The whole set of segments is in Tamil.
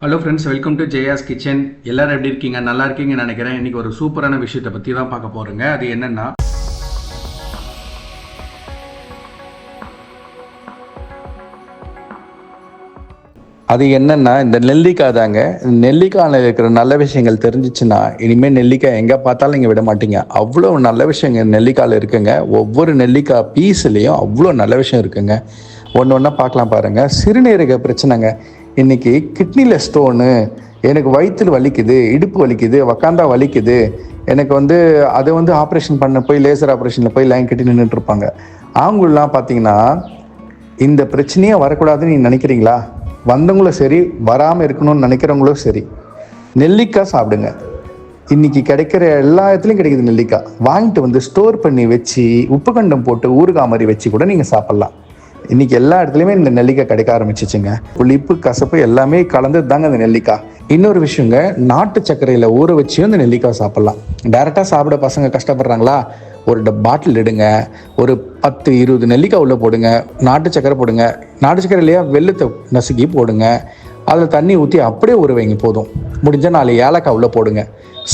Hello friends, welcome to Jaya's kitchen. எல்லாரும் எப்படி இருக்கீங்க? நல்லா இருக்கீங்கன்னு நினைக்கிறேன். இன்றைக்கி ஒரு சூப்பரான விஷயத்தை பற்றி தான் பார்க்க போகிறோங்க. அது என்னென்னா, இந்த நெல்லிக்காய் தாங்க. நெல்லிக்காயில் இருக்கிற நல்ல விஷயங்கள் தெரிஞ்சிச்சுன்னா இனிமேல் நெல்லிக்காய் எங்கே பார்த்தாலும் நீங்கள் விட மாட்டீங்க. அவ்வளோ நல்ல விஷயங்கள் நெல்லிக்காயில் இருக்குங்க. ஒவ்வொரு நெல்லிக்காய் பீஸ்லேயும் அவ்வளோ நல்ல விஷயம் இருக்குங்க. ஒன்று ஒன்றா பார்க்கலாம் பாருங்கள். சிறுநீரக பிரச்சனைங்க. இன்றைக்கி கிட்னியில் ஸ்டோனு, எனக்கு வயிற்றில் வலிக்குது, இடுப்பு வலிக்குது, உக்காந்தா வலிக்குது, எனக்கு அதை ஆப்ரேஷன் பண்ண போய் லேசர் ஆப்ரேஷனில் போய் லைன் கட்டி நின்றுட்டுருப்பாங்க. அவங்களெலாம் பார்த்தீங்கன்னா இந்த பிரச்சனையே வரக்கூடாதுன்னு நீங்கள் நினைக்கிறீங்களா? வந்தவங்களும் சரி, வராமல் இருக்கணும்னு நினைக்கிறவங்களும் சரி, நெல்லிக்காய் சாப்பிடுங்க. இன்றைக்கி கிடைக்கிற எல்லா இடத்துலையும் கிடைக்குது நெல்லிக்காய். வாங்கிட்டு ஸ்டோர் பண்ணி வச்சு உப்பு கண்டம் போட்டு ஊறுகாய் மாதிரி வச்சு கூட நீங்கள் சாப்பிட்லாம். இன்றைக்கி எல்லா இடத்துலையுமே இந்த நெல்லிக்காய் கிடைக்க ஆரம்பிச்சிச்சுங்க. புளிப்பு கசப்பு எல்லாமே கலந்து தாங்க இந்த நெல்லிக்காய். இன்னொரு விஷயங்க, நாட்டு சர்க்கரையில் ஊற வச்சியும் இந்த நெல்லிக்காய் சாப்பிட்லாம். டைரெக்டாக சாப்பிட பசங்க கஷ்டப்படுறாங்களா? ஒரு பாட்டில் எடுங்க, ஒரு 10-20 நெல்லிக்காய் உள்ளே போடுங்க, நாட்டு சர்க்கரை போடுங்க, நாட்டு சர்க்கரை இல்லையா வெள்ளத்தை நசுக்கி போடுங்க, அதில் தண்ணி ஊற்றி அப்படியே ஊற வைங்க போதும். முடிஞ்சால் 4 ஏலக்காய் உள்ளே போடுங்க,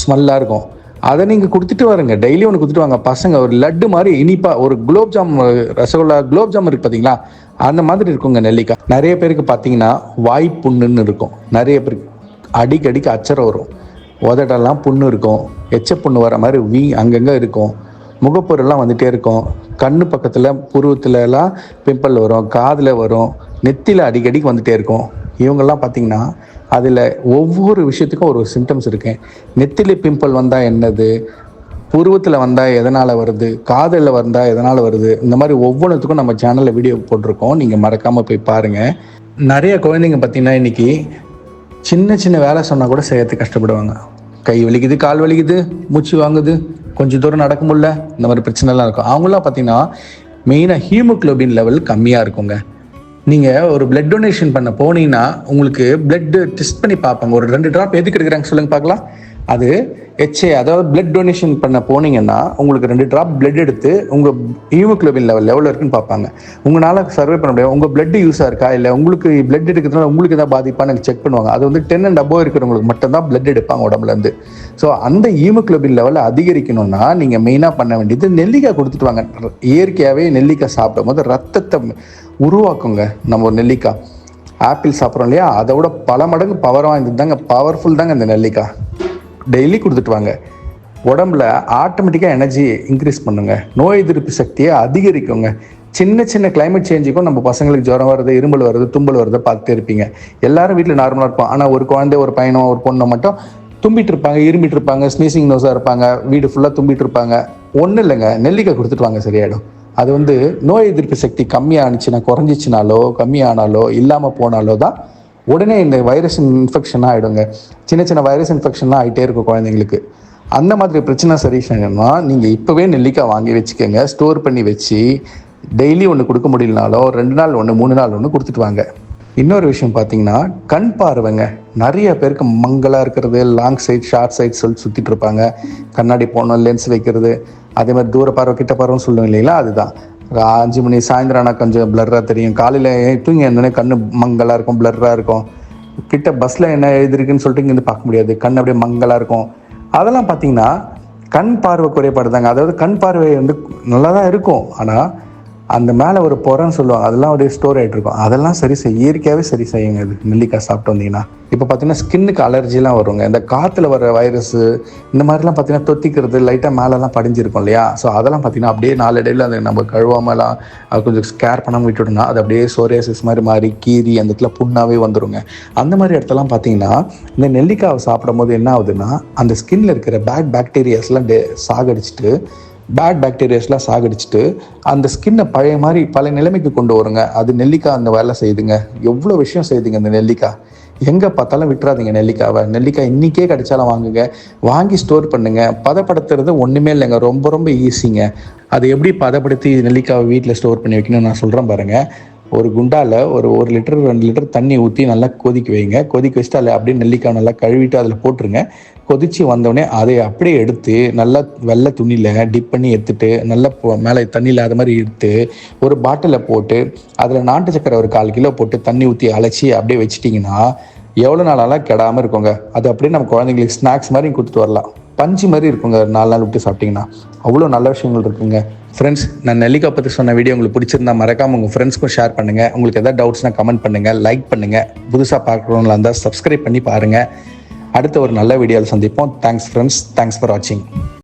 ஸ்மெல்லாக இருக்கும். அதை நீங்கள் கொடுத்துட்டு வாருங்க. டெய்லி ஒன்று கொடுத்துட்டு வாங்க. பசங்க ஒரு லட்டு மாதிரி இனிப்பாக, ஒரு குலோப்ஜாம், ரசகுல்லா குலோப்ஜாம் இருக்குது பார்த்தீங்களா, அந்த மாதிரி இருக்குங்க நெல்லிக்காய். நிறைய பேருக்கு பார்த்தீங்கன்னா வாய் புண்ணுன்னு இருக்கும். நிறைய பேருக்கு அடிக்கடிக்கு அச்சரம் வரும், உதடெல்லாம் புண்ணு இருக்கும், எச்ச புண்ணு வர மாதிரி அங்கங்கே இருக்கும், முகப்பொருள்லாம் வந்துகிட்டே இருக்கும், கண்ணு பக்கத்தில் புருவத்துலலாம் பிம்பிள் வரும், காதில் வரும், நெத்தியில் அடிக்கடிக்கு வந்துகிட்டே இருக்கும். இவங்கெல்லாம் பார்த்திங்கன்னா அதில் ஒவ்வொரு விஷயத்துக்கும் ஒரு சிம்டம்ஸ் இருக்கு. நெத்தியில் பிம்பிள் வந்தால் என்னது, புருவத்தில் வந்தால் எதனால் வருது, காதில் வந்தால் எதனால் வருது, இந்த மாதிரி ஒவ்வொன்றுத்துக்கும் நம்ம சேனலில் வீடியோ போட்டிருக்கோம். நீங்கள் மறக்காமல் போய் பாருங்கள். நிறைய குழந்தைங்க பார்த்திங்கன்னா இன்றைக்கி சின்ன சின்ன வேலை சொன்னால் கூட செய்யறதுக்கு கஷ்டப்படுவாங்க. கை வலிக்குது, கால் வலிக்குது, மூச்சு வாங்குது, கொஞ்சம் தூரம் நடக்க முடியல, இந்த மாதிரி பிரச்சனைலாம் இருக்கும். அவங்களாம் பார்த்திங்கன்னா மெயினாக ஹீமோக்ளோபின் லெவல் கம்மியாக இருக்குங்க. நீங்கள் ஒரு பிளட் டொனேஷன் பண்ண போனீங்கன்னா உங்களுக்கு பிளட்டு டெஸ்ட் பண்ணி பார்ப்பாங்க. ஒரு 2 ட்ராப் எதுக்கு எடுக்கிறாங்க சொல்லுங்கள் பார்க்கலாம். அது HA, அதாவது பிளட் டொனேஷன் பண்ண போனீங்கன்னா உங்களுக்கு 2 ட்ராப் பிளட் எடுத்து உங்கள் ஹீமோக்ளோபின் லெவலில் இருக்குன்னு பார்ப்பாங்க. உங்களால் சர்வே பண்ண முடியாது. உங்கள் பிளட் யூஸாக இருக்கா, இல்லை உங்களுக்கு பிளட் எடுக்கிறதுனால உங்களுக்கு எதாவது பாதிப்பான்னு செக் பண்ணுவாங்க. அது 10 and above இருக்கிறவங்களுக்கு மட்டும்தான் பிளட் எடுப்பாங்க உடம்புலேருந்து. ஸோ அந்த ஹீமோக்ளோபின் லெவலை அதிகரிக்கணும்னா நீங்கள் மெயினாக பண்ண வேண்டியது நெல்லிக்காய் கொடுத்துட்டு வாங்க. இயற்கையாகவே நெல்லிக்காய் சாப்பிடும் போது ரத்தத்தை உருவாக்குங்க. நம்ம ஒரு நெல்லிக்காய் ஆப்பிள் சாப்பிட்றோம் இல்லையா, அதை விட பல மடங்கு பவர் வாய்ந்தது தாங்க, பவர்ஃபுல் தாங்க இந்த நெல்லிக்காய். டெய்லி கொடுத்துட்டு வாங்க. உடம்புல ஆட்டோமேட்டிக்காக எனர்ஜி இன்க்ரீஸ் பண்ணுங்க, நோய் எதிர்ப்பு சக்தியை அதிகரிக்குங்க. சின்ன சின்ன கிளைமேட் சேஞ்சுக்கும் நம்ம பசங்களுக்கு ஜுரம் வருது, இருமல் வருது, தும்பல் வருது பார்த்துட்டே இருப்பீங்க. எல்லாரும் வீட்டில் நார்மலாக இருப்போம். ஆனால் ஒரு குழந்தை, ஒரு பையனோ, ஒரு பொண்ணை மட்டும் தும்பிட்டு இருப்பாங்க, இருமிட்டு இருப்பாங்க, ஸ்னீசிங் நோஸாக இருப்பாங்க, வீடு ஃபுல்லாக தும்பிட்டு இருப்பாங்க. ஒன்றும் இல்லைங்க, நெல்லிக்காய் கொடுத்துட்டு வாங்க, சரியாயிடும். அது நோய் எதிர்ப்பு சக்தி கம்மியானுச்சுன்னா, குறைஞ்சிச்சினாலோ, கம்மியானாலோ, இல்லாமல் போனாலோ தான் உடனே இந்த வைரஸ் இன்ஃபெக்ஷனாக ஆகிடுங்க. சின்ன சின்ன வைரஸ் இன்ஃபெக்ஷன்லாம் ஆகிட்டே இருக்கும் குழந்தைங்களுக்கு. அந்த மாதிரி பிரச்சனை சரி செய்யணும்னா நீங்கள் இப்போவே நெல்லிக்காய் வாங்கி வச்சுக்கோங்க. ஸ்டோர் பண்ணி வச்சு டெய்லி ஒன்று கொடுக்க முடியலனாலோ 2 நாள் ஒன்று, 3 நாள் ஒன்று கொடுத்துட்டு வாங்க. இன்னொரு விஷயம் பார்த்தீங்கன்னா, கண் பார்வைங்க. நிறைய பேருக்கு மங்கலாக இருக்கிறது, லாங் சைட், ஷார்ட் சைட் சுற்றிட்டு இருப்பாங்க. கண்ணாடி போனோம், லென்ஸ் வைக்கிறது, அதே மாதிரி தூர பார்வை, கிட்ட பார்வைன்னு சொல்லுவோம் இல்லைங்களா. அதுதான் 5 மணி சாயந்தரம் ஆனால் கொஞ்சம் பிளர்ராக தெரியும். காலையில் தூங்கி இருந்தோடனே கண்ணு மங்கலாக இருக்கும், பிளர்ராக இருக்கும். கிட்ட பஸ்ஸில் என்ன எழுதிருக்குன்னு சொல்லிட்டு இங்கேருந்து பார்க்க முடியாது, கண் அப்படியே மங்கலாக இருக்கும். அதெல்லாம் பார்த்தீங்கன்னா கண் பார்வை குறைபாடு தாங்க. அதாவது கண் பார்வை நல்லா தான் இருக்கும், ஆனால் அந்த மேலே ஒரு புறன்னு சொல்லுவாங்க, அதெல்லாம் அப்படியே ஸ்டோர் ஆகிட்டு இருக்கும். அதெல்லாம் சரி செய்ய இயற்கையாகவே சரி செய்யுங்க. இது நெல்லிக்காய் சாப்பிட்டு வந்தீங்கன்னா. இப்போ பார்த்தீங்கன்னா ஸ்கின்னுக்கு அலர்ஜிலாம் வருங்க. இந்த காற்றுல வர வைரஸு இந்த மாதிரிலாம் பார்த்தீங்கன்னா தொத்திக்கிறது, லைட்டாக மேலெலாம் படிஞ்சிருக்கும் இல்லையா. ஸோ அதெல்லாம் பார்த்தீங்கன்னா அப்படியே நாளடைவில் அதை நம்ம கழுவாமலாம் அது கொஞ்சம் கேர் பண்ணாமல் விட்டுட்டோம்னா அது அப்படியே சோரியாசிஸ் மாதிரி மாறி கீறி அந்த இடத்துல புண்ணாகவே வந்துடுங்க. அந்த மாதிரி இடத்துலாம் பார்த்தீங்கன்னா இந்த நெல்லிக்காவை சாப்பிடும் போது என்ன ஆகுதுன்னா, அந்த ஸ்கின்ல இருக்கிற பேட் பாக்டீரியாஸ்லாம் சாகடிச்சிட்டு அந்த ஸ்கின்னை பழைய நிலைமைக்கு கொண்டு வருங்க. அது நெல்லிக்காய் அந்த வேலை செய்யுதுங்க. எவ்வளோ விஷயம் செய்யுதுங்க இந்த நெல்லிக்காய். எங்கே பார்த்தாலும் விட்டுறாதீங்க நெல்லிக்காவை. நெல்லிக்காய் இன்றைக்கே கிடைச்சாலும் வாங்குங்க, வாங்கி ஸ்டோர் பண்ணுங்க. பதப்படுத்துறது ஒன்றுமே இல்லைங்க, ரொம்ப ரொம்ப ஈஸிங்க. அது எப்படி பதப்படுத்தி நெல்லிக்காவை வீட்டில் ஸ்டோர் பண்ணி வைக்கணும்னு நான் சொல்கிறேன் பாருங்கள். ஒரு குண்டாவில் ஒரு 1 லிட்டர் 2 லிட்டர் தண்ணி ஊற்றி நல்லா கொதிக்க வைங்க. கொதிக்க வச்சுட்டு அதில் அப்படியே நெல்லிக்காய் நல்லா கழுவிட்டு அதில் போட்டுருங்க. கொதித்து வந்தோடனே அதை அப்படியே எடுத்து நல்லா வெள்ளை துணியில் டிப் பண்ணி எடுத்துட்டு நல்லா மேலே தண்ணி இல்லாத மாதிரி எடுத்து ஒரு பாட்டிலில் போட்டு அதில் நாட்டு சக்கரை ஒரு 1/4 கிலோ போட்டு தண்ணி ஊற்றி அழைச்சி அப்படியே வச்சிட்டிங்கன்னா எவ்வளோ நாளாலாம் கெடாமல் இருக்குங்க. அது அப்படியே நம்ம குழந்தைங்களுக்கு ஸ்நாக்ஸ் மாதிரி கொடுத்துட்டு வரலாம். பஞ்சு மாதிரி இருக்குங்க 4 நாள் விட்டு சாப்பிட்டிங்கன்னா. அவ்வளோ நல்ல விஷயங்கள் இருக்குங்க. ஃப்ரெண்ட்ஸ், நான் நெல்லிக்காய் பற்றி சொன்ன வீடியோ உங்களுக்கு பிடிச்சிருந்தா மறக்காமல் உங்கள் ஃப்ரெண்ட்ஸ்க்கும் ஷேர் பண்ணுங்கள். உங்களுக்கு எதாவது டவுட்ஸ்னால் கமெண்ட் பண்ணுங்கள், லைக் பண்ணுங்கள். புதுசாக பார்க்குறவங்களா இருந்தால் சப்ஸ்கிரைப் பண்ணி பாருங்கள். அடுத்த ஒரு நல்ல வீடியோவில் சந்திப்போம். தேங்க்ஸ் ஃப்ரெண்ட்ஸ், தேங்க்ஸ் ஃபார் வாட்சிங்.